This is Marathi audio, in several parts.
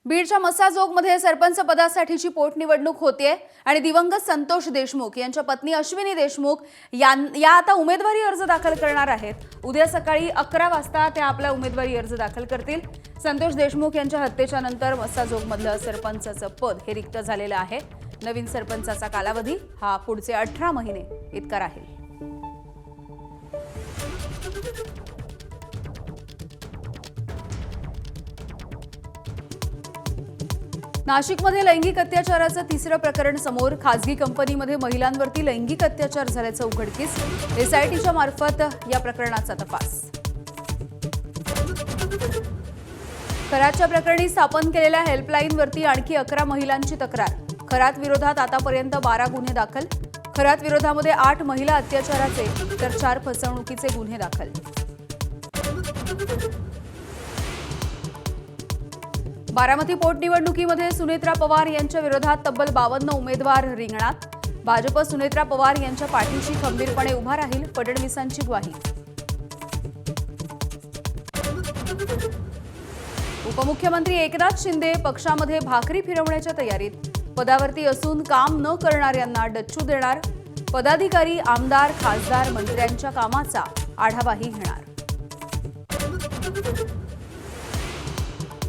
बीडच्या मस्साजोगमध्ये सरपंच पदासाठीची पोटनिवडणूक होतेय आणि दिवंगत संतोष देशमुख यांच्या पत्नी अश्विनी देशमुख या आता उमेदवारी अर्ज दाखल करणार आहेत। उद्या सकाळी 11 वाजता त्या आपला उमेदवारी अर्ज दाखल करतील। संतोष देशमुख यांच्या हत्येच्या नंतर मस्साजोगमधलं सरपंचाचं पद हे रिक्त झालेलं आहे। नवीन सरपंचाचा कालावधी हा पुढचे 18 महिने इतका राहील। नाशिकमध्ये लैंगिक अत्याचाराचं तिसरं प्रकरण समोर। खासगी कंपनीमध्ये महिलांवरती लैंगिक अत्याचार झाल्याचं उघडकीस। एसआयटीच्या मार्फत या प्रकरणाचा तपास। खरातच्या प्रकरणी स्थापन केलेल्या हेल्पलाईनवरती आणखी 11 महिलांची तक्रार। खरात विरोधात आतापर्यंत 12 गुन्हे दाखल। खरात विरोधामध्ये 8 महिला अत्याचाराचे तर 4 फसवणुकीचे गुन्हे दाखल। बारामती पोटनिवडणुकीमध्ये सुनेत्रा पवार यांच्या विरोधात तब्बल 52 उमेदवार रिंगणात। भाजप सुनेत्रा पवार यांच्या पाठीशी खंबीरपणे उभा राहील, फडणवीसांची ग्वाही। उपमुख्यमंत्री एकनाथ शिंदे पक्षामध्ये भाकरी फिरवण्याच्या तयारीत। पदावरती असून काम न करणाऱ्यांना डच्चू देणार। पदाधिकारी, आमदार, खासदार, मंत्र्यांच्या कामाचा आढावाही घेणार।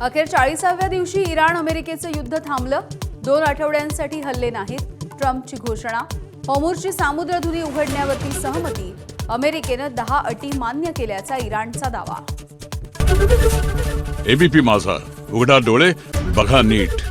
अखेर 40व्या दिवशी इराण अमेरिकेचं युद्ध थांबलं। 2 आठवड्यांसाठी हल्ले नाहीत, ट्रम्पची घोषणा। होर्मुझची सामुद्रधुनी उघडण्यावरती सहमती। अमेरिकेनं 10 अटी मान्य केल्याचा इराणचा दावा। एबीपी माझा, उघडा डोळे बघा नीट।